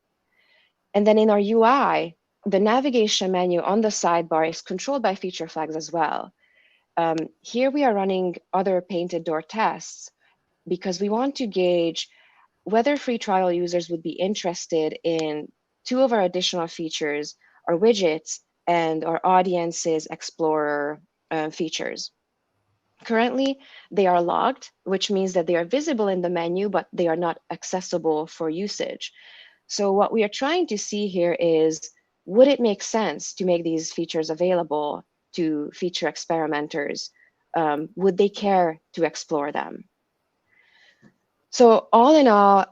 And then in our UI, the navigation menu on the sidebar is controlled by feature flags as well. Here we are running other painted door tests because we want to gauge whether free trial users would be interested in 2 of our additional features, our widgets and our audiences explorer features. Currently, they are logged, which means that they are visible in the menu, but they are not accessible for usage. So what we are trying to see here is, would it make sense to make these features available to feature experimenters? Would they care to explore them? So all in all,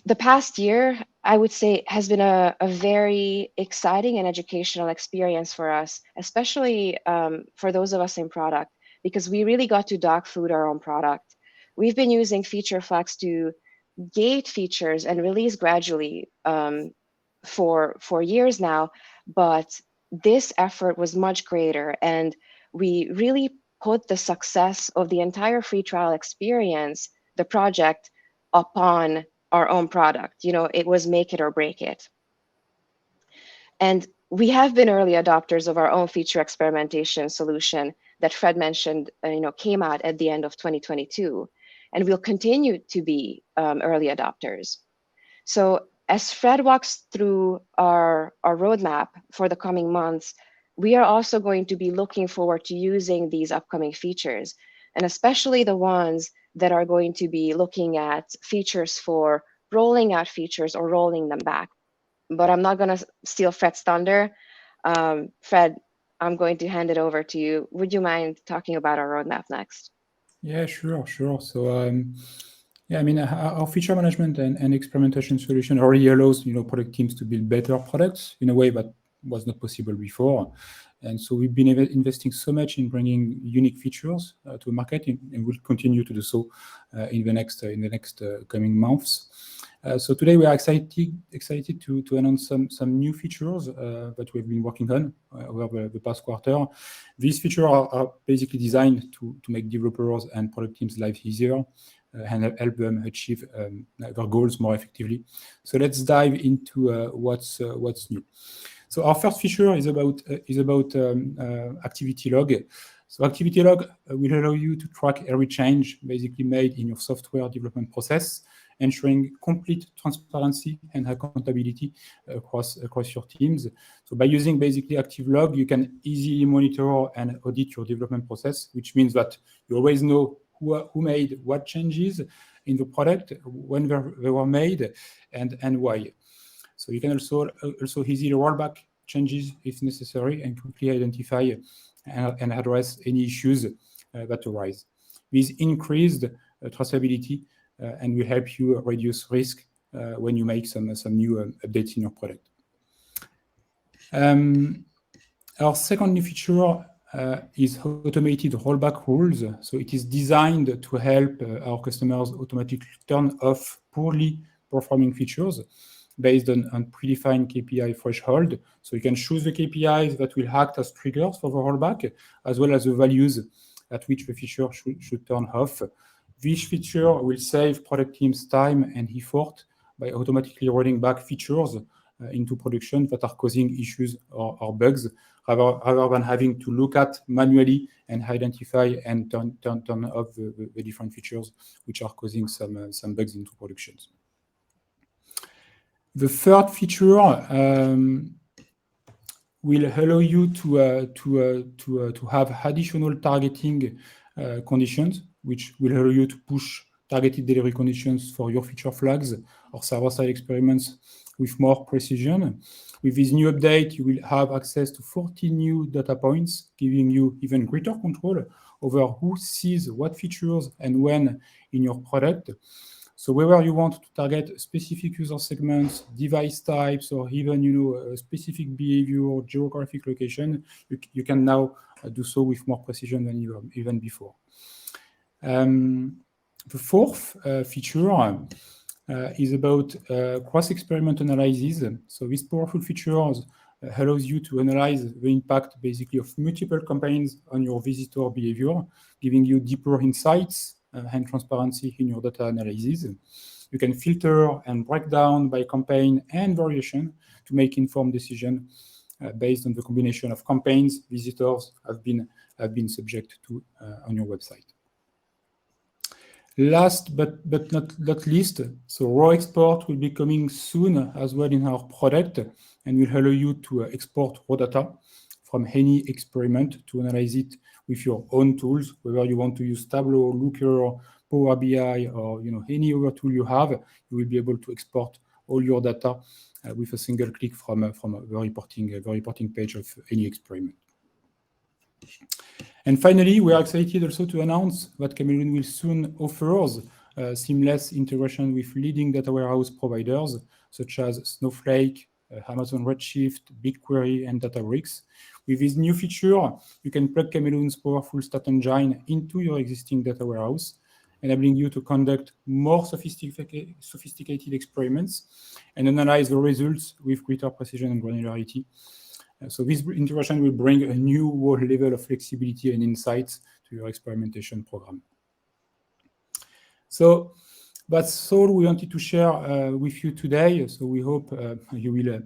the past year, I would say, has been a very exciting and educational experience for us, especially for those of us in product, because we really got to dog food our own product. We've been using feature flags to gate features and release gradually for years now, but this effort was much greater, and we really put the success of the entire free trial experience, the project, upon our own product. It was make it or break it. And we have been early adopters of our own feature experimentation solution that Fred mentioned, came out at the end of 2022, and we'll continue to be early adopters. So as Fred walks through our roadmap for the coming months, we are also going to be looking forward to using these upcoming features, and especially the ones that are going to be looking at features for rolling out features or rolling them back. But I'm not going to steal Fred's thunder. Fred, I'm going to hand it over to you. Would you mind talking about our roadmap next? Yeah, sure. So, yeah, I mean, our feature management and experimentation solution already allows, product teams to build better products in a way that was not possible before. And so we've been investing so much in bringing unique features to the market, and we'll continue to do so in the next coming months. So today we are excited to announce some new features that we've been working on over the past quarter. These features are basically designed to make developers and product teams' life easier and help them achieve their goals more effectively. So let's dive into what's new. So our first feature is about activity log. So activity log will allow you to track every change basically made in your software development process, ensuring complete transparency and accountability across your teams. So by using basically active log, you can easily monitor and audit your development process, which means that you always know who made what changes in the product, when they were made, and why. So you can also easily roll back changes if necessary and quickly identify and address any issues that arise. This increased traceability and will help you reduce risk when you make some new updates in your product. Our second new feature is automated rollback rules. So it is designed to help our customers automatically turn off poorly performing features based on predefined KPI threshold. So you can choose the KPIs that will act as triggers for the rollback, as well as the values at which the feature should turn off. This feature will save product teams time and effort by automatically rolling back features into production that are causing issues or bugs, rather than having to look at manually and identify and turn off the different features which are causing some bugs into productions. The third feature will allow you to have additional targeting conditions, which will allow you to push targeted delivery conditions for your feature flags or server-side experiments with more precision. With this new update, you will have access to 40 new data points, giving you even greater control over who sees what features and when in your product. So whether you want to target specific user segments, device types, or even a specific behavior or geographic location, you can now do so with more precision than even before. The fourth feature is about cross-experiment analysis. So this powerful feature allows you to analyze the impact basically of multiple campaigns on your visitor behavior, giving you deeper insights and transparency in your data analysis. You can filter and break down by campaign and variation to make informed decisions based on the combination of campaigns visitors have been subject to on your website. Last but not least, so raw export will be coming soon as well in our product, and will allow you to export raw data from any experiment to analyze it with your own tools, whether you want to use Tableau, Looker, Power BI, or any other tool you have. You will be able to export all your data with a single click from the reporting page of any experiment. And finally, we are excited also to announce that Kameleoon will soon offer seamless integration with leading data warehouse providers such as Snowflake, Amazon Redshift, BigQuery, and Databricks. With this new feature, you can plug Kameleoon's powerful stat engine into your existing data warehouse, enabling you to conduct more sophisticated experiments and analyze the results with greater precision and granularity. So this integration will bring a new level of flexibility and insights to your experimentation program. So that's all we wanted to share with you today. So we hope you will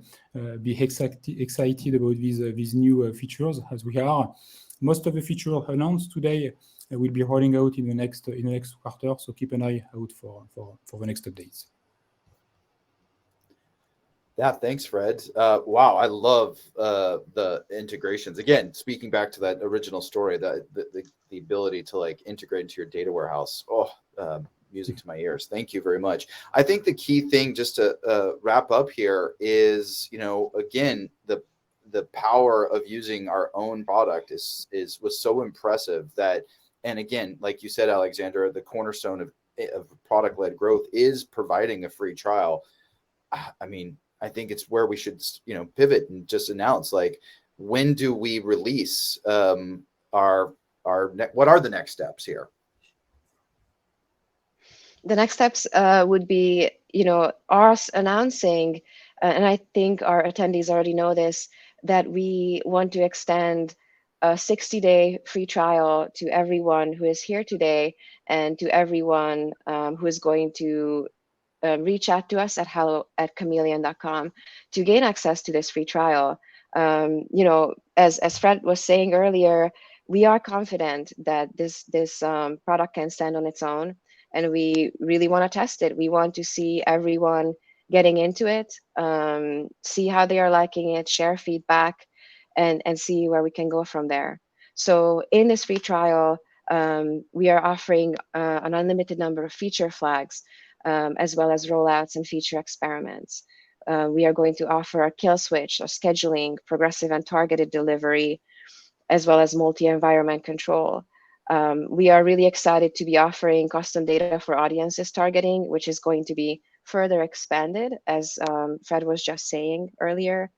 be excited about these new features as we are. Most of the features announced today will be rolling out in the next quarter. So keep an eye out for the next updates. Yeah, thanks, Fred. Wow, I love the integrations. Again, speaking back to that original story, the ability to like integrate into your data warehouse. Music to my ears. Thank you very much. I think the key thing, just to wrap up here, is again the power of using our own product was so impressive that, and again, like you said, Alexandra, the cornerstone of product-led growth is providing a free trial. I mean, I think it's where we should, pivot and just announce, like, when do we release what are the next steps here? The next steps would be, us announcing, and I think our attendees already know this, that we want to extend a 60-day free trial to everyone who is here today and to everyone who is going to reach out to us at hello@kameleoon.com to gain access to this free trial. As Fred was saying earlier, we are confident that this product can stand on its own, and we really want to test it. We want to see everyone getting into it, see how they are liking it, share feedback, and see where we can go from there. So in this free trial, we are offering an unlimited number of feature flags, as well as rollouts and feature experiments. We are going to offer a kill switch, or scheduling, progressive and targeted delivery, as well as multi-environment control. We are really excited to be offering custom data for audiences targeting, which is going to be further expanded, as Fred was just saying earlier.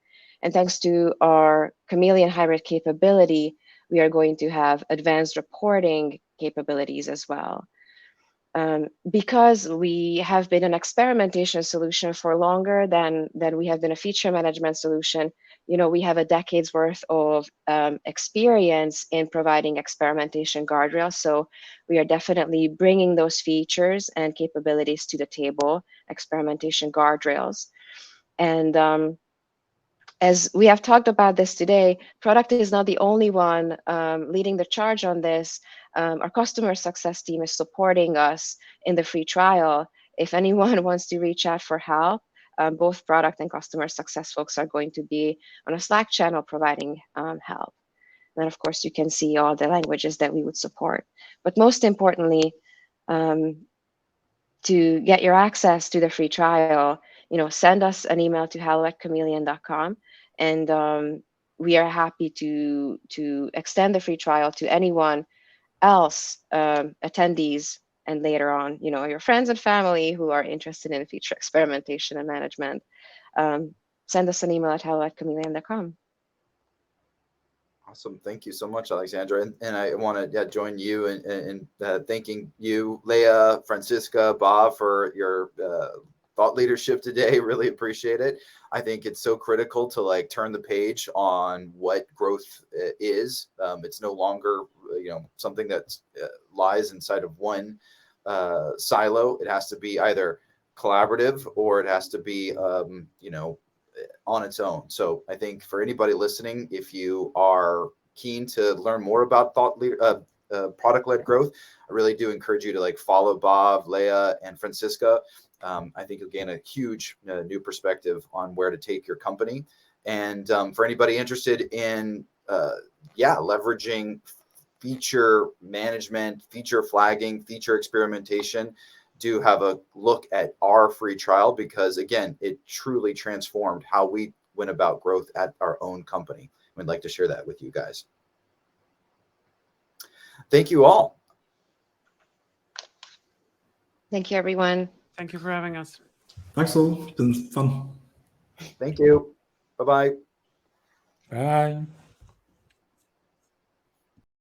And thanks to our Kameleoon hybrid capability, we are going to have advanced reporting capabilities as well. Because we have been an experimentation solution for longer than we have been a feature management solution, we have a decade's worth of experience in providing experimentation guardrails. So we are definitely bringing those features and capabilities to the table, experimentation guardrails. And as we have talked about this today, product is not the only one leading the charge on this. Our customer success team is supporting us in the free trial. If anyone wants to reach out for help, both product and customer success folks are going to be on a Slack channel providing help. And of course, you can see all the languages that we would support. But most importantly, to get your access to the free trial, send us an email to hello@kameleoon.com, and we are happy to extend the free trial to anyone else, attendees, and later on, your friends and family who are interested in feature experimentation and management. Send us an email at hello@kameleoon.com. Awesome. Thank you so much, Alexandra. And I want to join you in thanking you, Leah, Franciska, Bob, for your thought leadership today. Really appreciate it. I think it's so critical to turn the page on what growth is. It's no longer something that lies inside of one silo. It has to be either collaborative, or it has to be on its own. So I think for anybody listening, if you are keen to learn more about product-led growth, I really do encourage you to like follow Bob, Leah, and Franciska. I think you'll gain a huge new perspective on where to take your company. And for anybody interested in leveraging feature management, feature flagging, feature experimentation, do have a look at our free trial, because again, it truly transformed how we went about growth at our own company. We'd like to share that with you guys. Thank you all. Thank you, everyone. Thank you for having us. Thanks all. It's been fun. Thank you. Bye-bye. Bye.